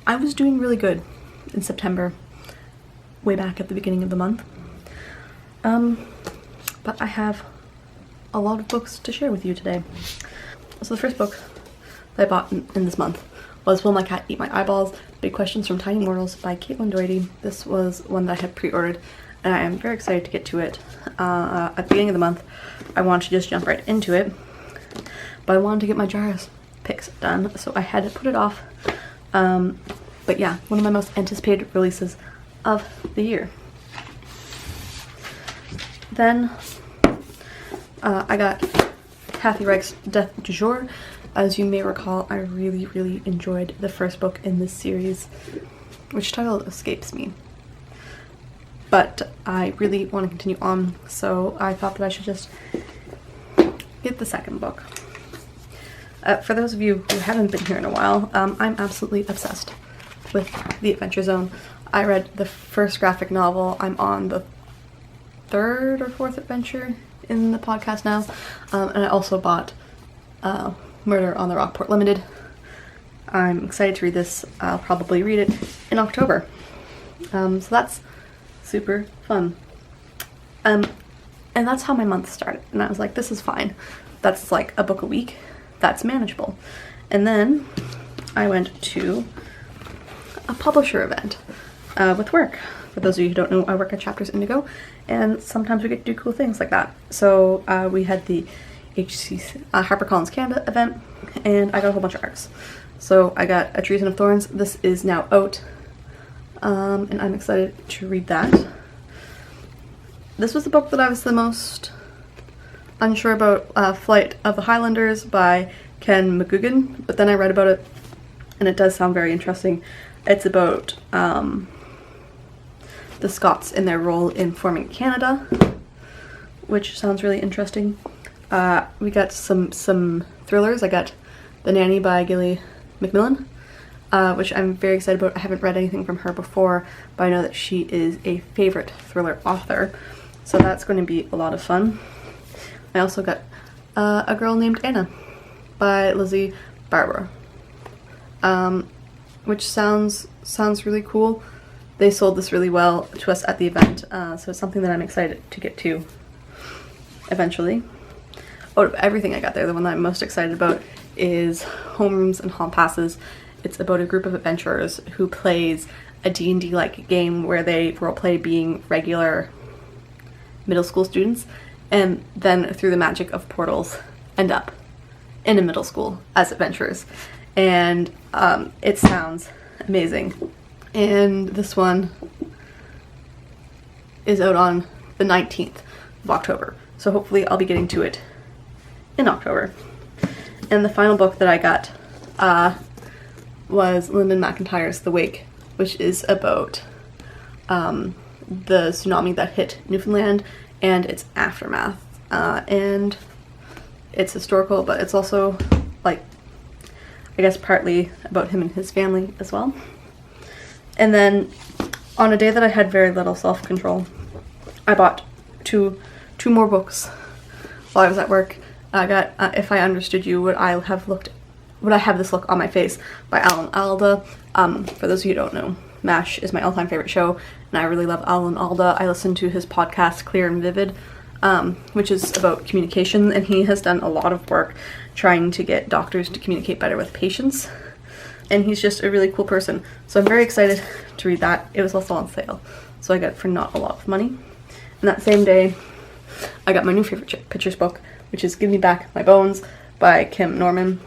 I was doing really good in September, way back at the beginning of the month. But I have a lot of books to share with you today. So the first book that I bought in this month was Will My Cat Eat My Eyeballs? Big Questions from Tiny Mortals by Caitlin Doherty. This was one that I had pre-ordered, and I am very excited to get to it. At the beginning of the month, I wanted to just jump right into it, but I wanted to get my Jars picks done, so I had to put it off. But yeah, one of my most anticipated releases of the year. Then I got Kathy Reich's Death du Jour. As you may recall, I really enjoyed the first book in this series, which title escapes me. But I really want to continue on, so I thought that I should just get the second book. For those of you who haven't been here in a while, I'm absolutely obsessed with The Adventure Zone. I read the first graphic novel. I'm on the third or fourth adventure in the podcast now, and I also bought Murder on the Rockport Limited. I'm excited to read this. I'll probably read it in October. So that's super fun. And that's how my month started. And I was like, this is fine. That's like a book a week. That's manageable. And then I went to a publisher event with work. For those of you who don't know, I work at Chapters Indigo, and sometimes we get to do cool things like that. So we had the HarperCollins Canada event, and I got a whole bunch of arcs. So I got A Treason of Thorns. This is now out, and I'm excited to read that. This was the book that I was the most unsure about, Flight of the Highlanders by Ken McGugan, but then I read about it, and it does sound very interesting. It's about the Scots in their role in forming Canada, which sounds really interesting. We got some thrillers. I got The Nanny by Gilly Macmillan, which I'm very excited about. I haven't read anything from her before, but I know that she is a favorite thriller author, so that's going to be a lot of fun. I also got A Girl Named Anna by Lizzie Barber, which sounds really cool. They sold this really well to us at the event, so it's something that I'm excited to get to eventually. Out of everything I got there, the one that I'm most excited about is Homerooms and Hall Passes. It's about a group of adventurers who plays a D&D-like game where they roleplay being regular middle school students, and then through the magic of portals end up in a middle school as adventurers. And it sounds amazing. And this one is out on the 19th of October, so hopefully I'll be getting to it in October. And the final book that I got was Lyndon McIntyre's The Wake, which is about the tsunami that hit Newfoundland and its aftermath. And it's historical, but it's also, like, I guess partly about him and his family as well. And then on a day that I had very little self-control, I bought two more books while I was at work. I got If I Understood You, Would I Have This Look on My Face by Alan Alda. For those of you who don't know, MASH is my all-time favorite show, and I really love Alan Alda. I listen to his podcast Clear and Vivid, which is about communication, and he has done a lot of work trying to get doctors to communicate better with patients. And he's just a really cool person. So I'm very excited to read that. It was also on sale, so I got it for not a lot of money. And that same day, I got my new favorite pictures book, which is Give Me Back My Bones by Kim Norman.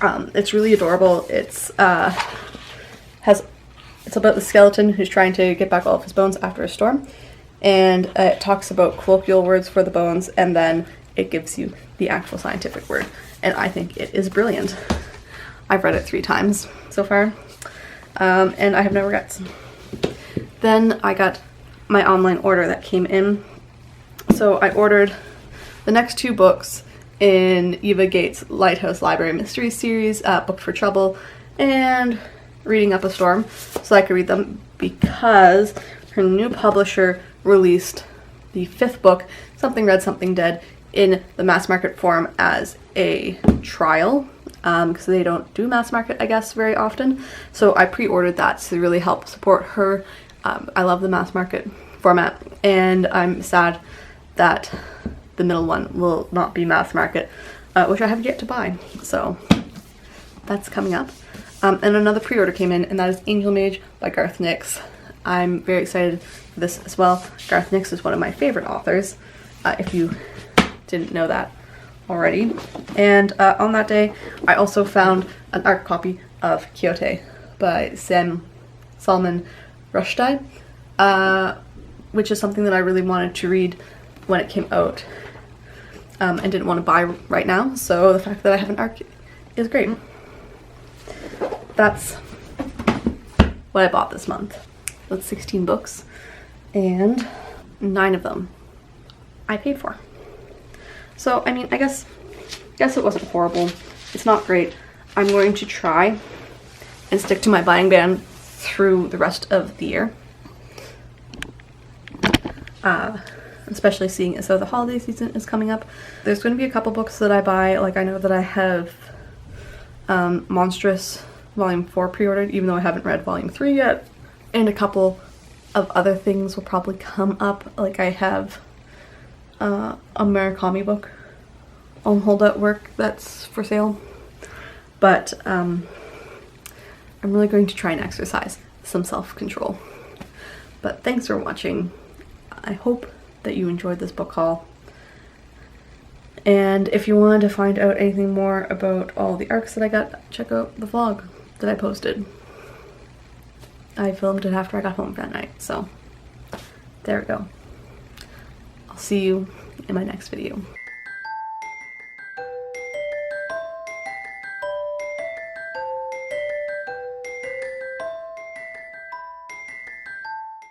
It's really adorable. It's about the skeleton who's trying to get back all of his bones after a storm. And it talks about colloquial words for the bones, and then it gives you the actual scientific word. And I think it is brilliant. I've read it 3 times so far, and I have no regrets. Then I got my online order that came in. So I ordered the next 2 books in Eva Gates' Lighthouse Library Mysteries series, Book for Trouble and Reading Up a Storm, so I could read them because her new publisher released the 5th book, Something Red, Something Dead, in the mass market form as a trial. because they don't do mass market, I guess, very often. So I pre-ordered that to really help support her. I love the mass market format, and I'm sad that the middle one will not be mass market, which I have yet to buy. So that's coming up. And another pre-order came in, and that is Angel Mage by Garth Nix. I'm very excited for this as well. Garth Nix is one of my favorite authors, if you didn't know that already. And on that day, I also found an art copy of Quixote by Salman Rushdie, which is something that I really wanted to read when it came out, and didn't want to buy right now. So the fact that I have an art is great. That's what I bought this month. That's 16 books, and 9 of them I paid for. So, I mean, I guess it wasn't horrible. It's not great. I'm going to try and stick to my buying ban through the rest of the year. Especially seeing as though the holiday season is coming up. There's going to be a couple books that I buy. Like, I know that I have Monstrous Volume 4 pre-ordered, even though I haven't read Volume 3 yet. And a couple of other things will probably come up. Like, I have a Murakami book on holdout work that's for sale. But I'm really going to try and exercise some self-control. But thanks for watching. I hope that you enjoyed this book haul. And if you wanted to find out anything more about all the arcs that I got, check out the vlog that I posted. I filmed it after I got home that night, so there we go. I'll see you in my next video.